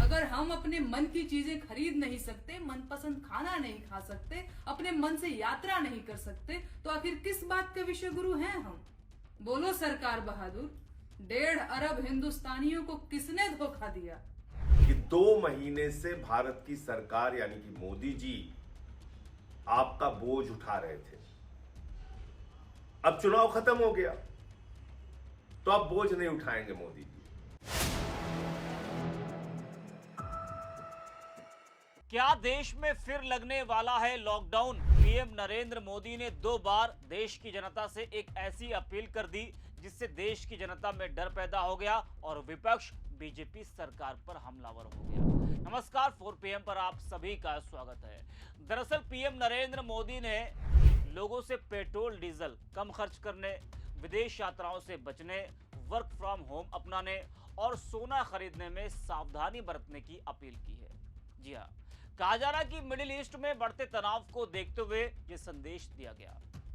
अगर हम अपने मन की चीजें खरीद नहीं सकते, मनपसंद खाना नहीं खा सकते, अपने मन से यात्रा नहीं कर सकते, तो आखिर किस बात के विश्व गुरु हैं हम? बोलो सरकार बहादुर, 1.5 अरब हिंदुस्तानियों को किसने धोखा दिया? कि 2 महीने से भारत की सरकार यानी कि मोदी जी आपका बोझ उठा रहे थे। अब चुनाव खत्म हो गया तो अब बोझ नहीं उठाएंगे मोदी जी। क्या देश में फिर लगने वाला है लॉकडाउन? पीएम नरेंद्र मोदी ने 2 बार देश की जनता से एक ऐसी अपील कर दी जिससे देश की जनता में डर पैदा हो गया और विपक्ष बीजेपी सरकार पर हमलावर हो गया। नमस्कार, 4 PM पर आप सभी का स्वागत है। दरअसल पीएम नरेंद्र मोदी ने लोगों से पेट्रोल डीजल कम खर्च करने, विदेश यात्राओं से बचने, वर्क फ्रॉम होम अपनाने और सोना खरीदने में सावधानी बरतने की अपील की है। जी हाँ, कहा जा रहा है कि मिडिल ईस्ट में बढ़ते तनाव को देखते हुए यह संदेश दिया गया,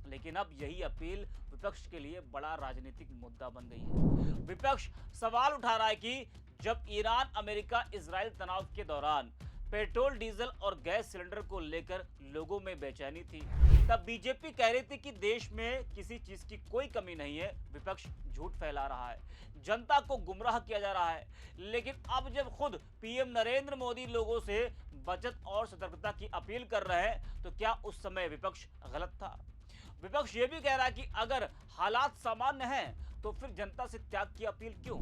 लेकिन अब यही अपील विपक्ष के लिए बड़ा राजनीतिक मुद्दा बन गई है। विपक्ष सवाल उठा रहा है कि जब ईरान, अमेरिका, इजराइल तनाव के दौरान पेट्रोल, डीजल और गैस सिलेंडर को लेकर लोगों में बेचैनी थी, तब बीजेपी कह रही थी कि देश में किसी चीज की कोई कमी नहीं है। विपक्ष झूठ फैला रहा है, जनता को गुमराह किया जा रहा है। लेकिन अब जब खुद पीएम नरेंद्र मोदी लोगों से बचत और सतर्कता की अपील कर रहे हैं, तो क्या उस समय विपक्ष गलत था? विपक्ष ये भी कह रहा है कि अगर हालात सामान्य हैं तो फिर जनता से त्याग की अपील क्यों?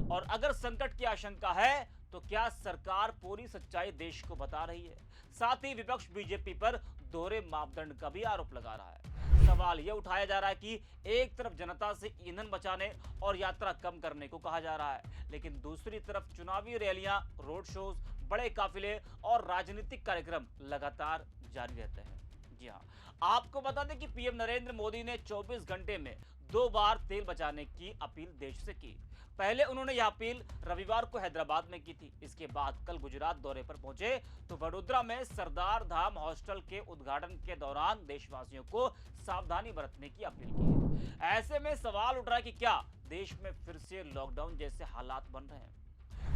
और अगर संकट की आशंका है तो क्या सरकार पूरी सच्चाई देश को बता रही है? साथ ही विपक्ष बीजेपी पर दोहरे मापदंड का भी आरोप लगा रहा है। सवाल यह उठाया जा रहा है कि एक तरफ जनता से ईंधन बचाने और यात्रा कम करने को कहा जा रहा है, लेकिन दूसरी तरफ चुनावी रैलियां, रोड शोज, बड़े काफिले और राजनीतिक कार्यक्रम लगातार जारी रहते हैं। जी हाँ, आपको बता दें कि पीएम नरेंद्र मोदी ने 24 घंटे में 2 बार तेल बचाने की अपील देश से की। पहले उन्होंने यह अपील रविवार को हैदराबाद में की थी। इसके बाद कल गुजरात दौरे पर पहुंचे तो वडोदरा में सरदार धाम हॉस्टल के उद्घाटन के दौरान देशवासियों को सावधानी बरतने की अपील की है। ऐसे में सवाल उठ रहा है कि क्या देश में फिर से लॉकडाउन जैसे हालात बन रहे हैं?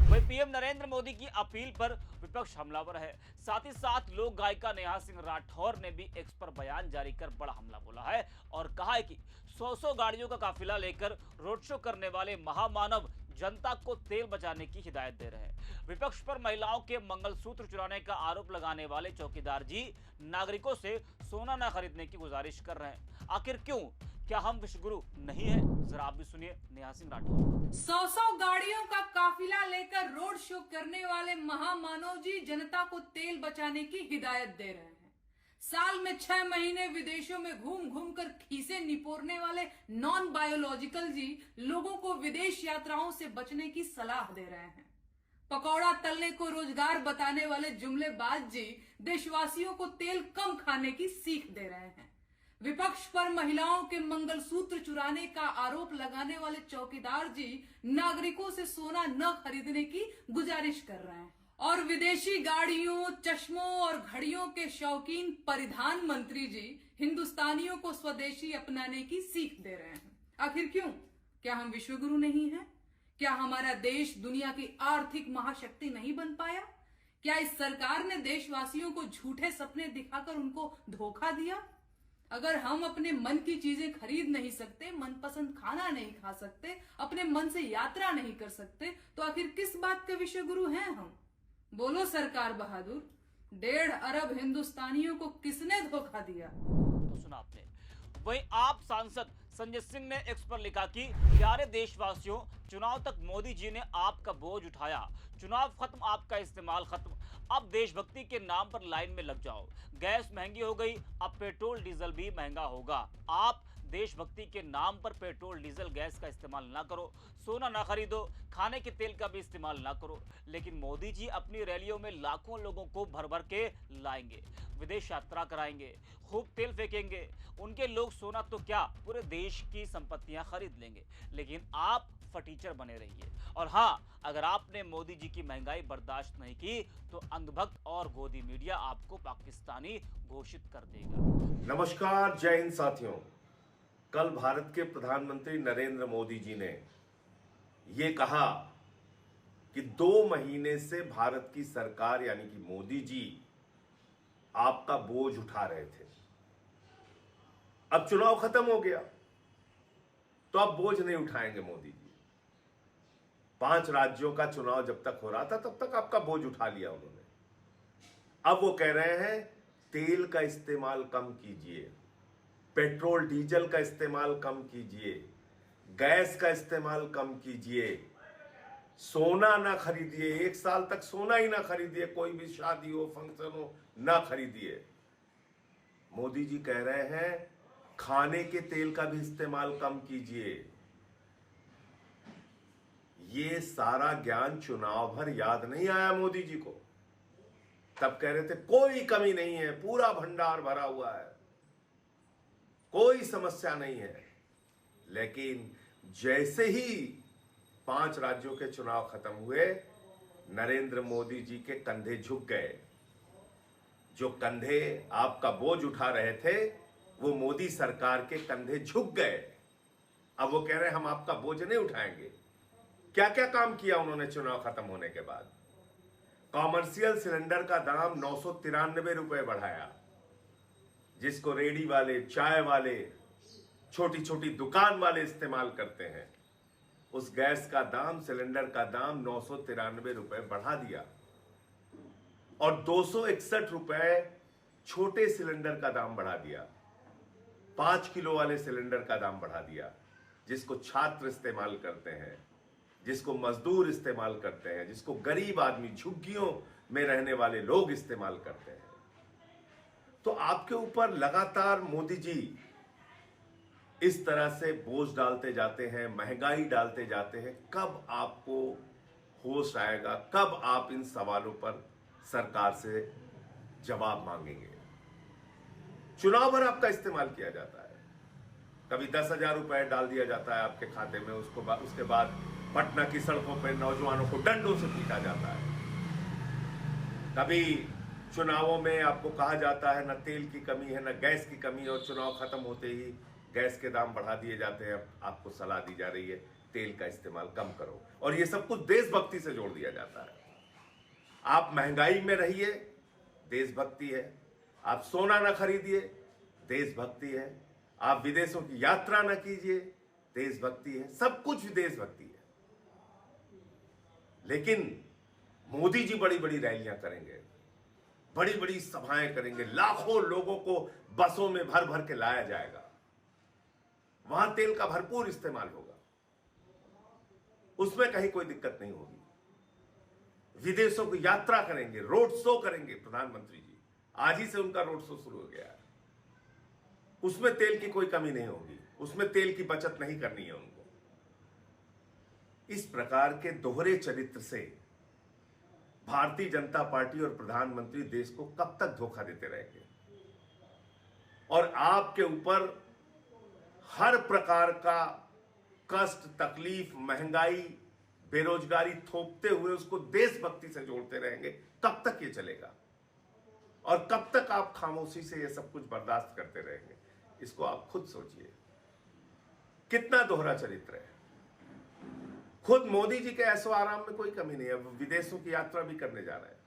वही पीएम नरेंद्र मोदी की अपील पर विपक्ष हमलावर है। साथ ही साथ लोक गायिका नेहा सिंह राठौर ने भी एक्स पर बयान जारी कर बड़ा हमला बोला है और कहा है कि 100 गाड़ियों का काफिला लेकर रोड शो करने वाले महामानव जनता को तेल बचाने की हिदायत दे रहे हैं। विपक्ष पर महिलाओं के मंगलसूत्र चुराने का आरोप लगाने वाले चौकीदार जी नागरिकों से सोना न खरीदने की गुजारिश कर रहे हैं। आखिर क्यों? क्या हम विश्वगुरु नहीं है? जरा आप भी सुनिए नेहा सिंह राठौर। 100 गाड़ियों का काफिला लेकर रोड शो करने वाले महामानव जी जनता को तेल बचाने की हिदायत दे रहे हैं। साल में 6 महीने विदेशों में घूम घूम कर खीसे निपोरने वाले नॉन बायोलॉजिकल जी लोगों को विदेश यात्राओं से बचने की सलाह दे रहे हैं। पकौड़ा तलने को रोजगार बताने वाले जुमलेबाज जी देशवासियों को तेल कम खाने की सीख दे रहे हैं। विपक्ष पर महिलाओं के मंगलसूत्र चुराने का आरोप लगाने वाले चौकीदार जी नागरिकों से सोना न खरीदने की गुजारिश कर रहे हैं और विदेशी गाड़ियों, चश्मों और घड़ियों के शौकीन परिधान मंत्री जी हिंदुस्तानियों को स्वदेशी अपनाने की सीख दे रहे हैं। आखिर क्यों? क्या हम विश्वगुरु नहीं हैं? क्या हमारा देश दुनिया की आर्थिक महाशक्ति नहीं बन पाया? क्या इस सरकार ने देशवासियों को झूठे सपने दिखाकर उनको धोखा दिया? अगर हम अपने मन की चीजें खरीद नहीं सकते, मनपसंद खाना नहीं खा सकते, अपने मन से यात्रा नहीं कर सकते, तो आखिर किस बात के विश्व गुरु हैं हम? बोलो सरकार बहादुर, 1.5 अरब हिंदुस्तानियों को किसने धोखा दिया? तो सुना आपने। वहीं आप सांसद संजय सिंह ने एक्स पर लिखा कि प्यारे देशवासियों, चुनाव तक मोदी जी ने आपका बोझ उठाया, चुनाव खत्म, आपका इस्तेमाल खत्म। अब देशभक्ति के नाम पर लाइन में लग जाओ। गैस महंगी हो गई, अब पेट्रोल डीजल भी महंगा होगा। आप देशभक्ति के नाम पर पेट्रोल, डीजल, गैस का इस्तेमाल ना करो, सोना ना खरीदो, खाने के तेल का भी इस्तेमाल ना करो। लेकिन मोदी जी अपनी रैलियों में लाखों लोगों को भर भर के लाएंगे, विदेश यात्रा कराएंगे, खूब तेल फेंकेंगे। उनके लोग सोना तो क्या पूरे देश की संपत्तियां खरीद लेंगे। लेकिन आप फटीचर बने रहिए। और हाँ, अगर आपने मोदी जी की महंगाई बर्दाश्त नहीं की तो अंधभक्त और गोदी मीडिया आपको पाकिस्तानी घोषित कर देगा। नमस्कार, जय हिंद साथियों। कल भारत के प्रधानमंत्री नरेंद्र मोदी जी ने ये कहा कि 2 महीने से भारत की सरकार यानी कि मोदी जी आपका बोझ उठा रहे थे। अब चुनाव खत्म हो गया तो अब बोझ नहीं उठाएंगे मोदी जी। 5 राज्यों का चुनाव जब तक हो रहा था तब तक आपका बोझ उठा लिया उन्होंने। अब वो कह रहे हैं तेल का इस्तेमाल कम कीजिए, पेट्रोल डीजल का इस्तेमाल कम कीजिए, गैस का इस्तेमाल कम कीजिए, सोना ना खरीदिए, 1 साल तक सोना ही ना खरीदिए, कोई भी शादी हो फंक्शन हो ना खरीदिए। मोदी जी कह रहे हैं खाने के तेल का भी इस्तेमाल कम कीजिए। ये सारा ज्ञान चुनाव भर याद नहीं आया मोदी जी को। तब कह रहे थे कोई कमी नहीं है, पूरा भंडार भरा हुआ है, कोई समस्या नहीं है। लेकिन जैसे ही 5 राज्यों के चुनाव खत्म हुए, नरेंद्र मोदी जी के कंधे झुक गए। जो कंधे आपका बोझ उठा रहे थे वो मोदी सरकार के कंधे झुक गए। अब वो कह रहे हैं हम आपका बोझ नहीं उठाएंगे। क्या क्या काम किया उन्होंने चुनाव खत्म होने के बाद? कॉमर्शियल सिलेंडर का दाम 993 रुपए बढ़ाया, जिसको रेडी वाले, चाय वाले, छोटी छोटी दुकान वाले इस्तेमाल करते हैं। उस गैस का दाम, सिलेंडर का दाम 993 रुपए बढ़ा दिया और 261 रुपए छोटे सिलेंडर का दाम बढ़ा दिया। 5 किलो वाले सिलेंडर का दाम बढ़ा दिया, जिसको छात्र इस्तेमाल करते हैं, जिसको मजदूर इस्तेमाल करते हैं, जिसको गरीब आदमी, झुग्गियों में रहने वाले लोग इस्तेमाल करते हैं। तो आपके ऊपर लगातार मोदी जी इस तरह से बोझ डालते जाते हैं, महंगाई डालते जाते हैं। कब आपको होश आएगा? कब आप इन सवालों पर सरकार से जवाब मांगेंगे? चुनाव भर आपका इस्तेमाल किया जाता है। कभी 10,000 रुपए डाल दिया जाता है आपके खाते में, उसके बाद पटना की सड़कों पर नौजवानों को डंडों से पीटा जाता है। कभी चुनावों में आपको कहा जाता है न तेल की कमी है, न गैस की कमी है, और चुनाव खत्म होते ही गैस के दाम बढ़ा दिए जाते हैं। आपको सलाह दी जा रही है तेल का इस्तेमाल कम करो, और ये सब कुछ देशभक्ति से जोड़ दिया जाता है। आप महंगाई में रहिए, देशभक्ति है। आप सोना ना खरीदिए, देशभक्ति है। आप विदेशों की यात्रा ना कीजिए, देशभक्ति है। सब कुछ देशभक्ति है। लेकिन मोदी जी बड़ी बड़ी रैलियां करेंगे, बड़ी बड़ी सभाएं करेंगे, लाखों लोगों को बसों में भर भर के लाया जाएगा, वहां तेल का भरपूर इस्तेमाल होगा, उसमें कहीं कोई दिक्कत नहीं होगी। विदेशों की यात्रा करेंगे, रोड शो करेंगे प्रधानमंत्री जी। आज ही से उनका रोड शो शुरू हो गया है। उसमें तेल की कोई कमी नहीं होगी, उसमें तेल की बचत नहीं करनी है उनको। इस प्रकार के दोहरे चरित्र से भारतीय जनता पार्टी और प्रधानमंत्री देश को कब तक धोखा देते रहेंगे? और आपके ऊपर हर प्रकार का कष्ट, तकलीफ, महंगाई, बेरोजगारी थोपते हुए उसको देशभक्ति से जोड़ते रहेंगे। कब तक ये चलेगा? और कब तक आप खामोशी से ये सब कुछ बर्दाश्त करते रहेंगे? इसको आप खुद सोचिए। कितना दोहरा चरित्र है। खुद मोदी जी के ऐशो आराम में कोई कमी नहीं है। अब विदेशों की यात्रा भी करने जा रहे हैं,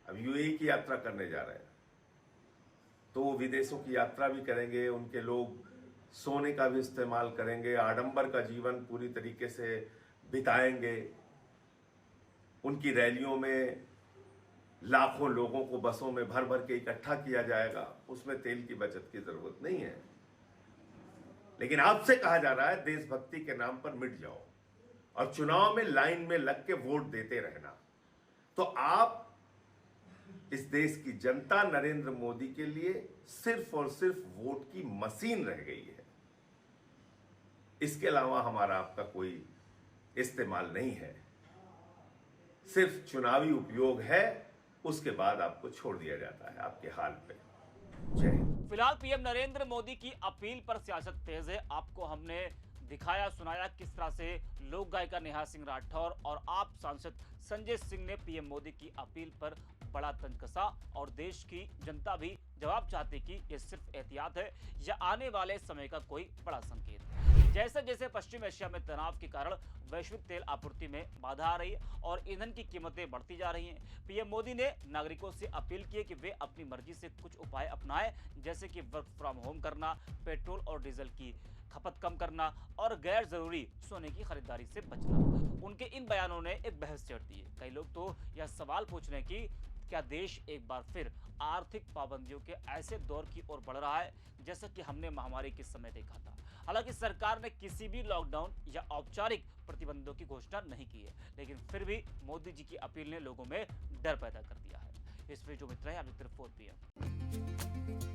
अब यूएई की यात्रा करने जा रहे हैं, तो वो विदेशों की यात्रा भी करेंगे, उनके लोग सोने का भी इस्तेमाल करेंगे, आडंबर का जीवन पूरी तरीके से बिताएंगे। उनकी रैलियों में लाखों लोगों को बसों में भर भर के इकट्ठा किया जाएगा, उसमें तेल की बचत की जरूरत नहीं है। लेकिन आपसे कहा जा रहा है देशभक्ति के नाम पर मिट जाओ और चुनाव में लाइन में लग के वोट देते रहना। तो आप, इस देश की जनता नरेंद्र मोदी के लिए सिर्फ और सिर्फ वोट की मशीन रह गई है। इसके अलावा हमारा आपका कोई इस्तेमाल नहीं है, सिर्फ चुनावी उपयोग है। उसके बाद आपको छोड़ दिया जाता है आपके हाल पे। जय हिंद। फिलहाल पीएम नरेंद्र मोदी की अपील पर सियासत तेज है। आपको हमने दिखाया, सुनाया किस तरह से लोक गायिका नेहा सिंह राठौर और आप सांसद संजय सिंह ने पीएम मोदी की अपील पर बड़ा तंज कसा, और देश की जनता भी जवाब चाहती कि यह सिर्फ एहतियात है या आने वाले समय का कोई बड़ा संकेत है। जैसे जैसे पश्चिम एशिया में तनाव के कारण वैश्विक तेल आपूर्ति में बाधा आ रही है और ईंधन की कीमतें बढ़ती जा रही हैं, पीएम मोदी ने नागरिकों से अपील की है कि वे अपनी मर्जी से कुछ उपाय अपनाएं, जैसे कि वर्क फ्रॉम होम करना, पेट्रोल और डीजल की खपत कम करना और गैर जरूरी सोने की खरीदारी से बचना। उनके इन बयानों ने एक बहस छेड़ दी है। कई लोग तो यह सवाल पूछ रहे हैं कि क्या देश एक बार फिर आर्थिक पाबंदियों के ऐसे दौर की ओर बढ़ रहा है जैसा कि हमने महामारी के समय देखा था। हालांकि सरकार ने किसी भी लॉकडाउन या औपचारिक प्रतिबंधों की घोषणा नहीं की है, लेकिन फिर भी मोदी जी की अपील ने लोगों में डर पैदा कर दिया है। इस वीडियो में इतना ही। आप 4 PM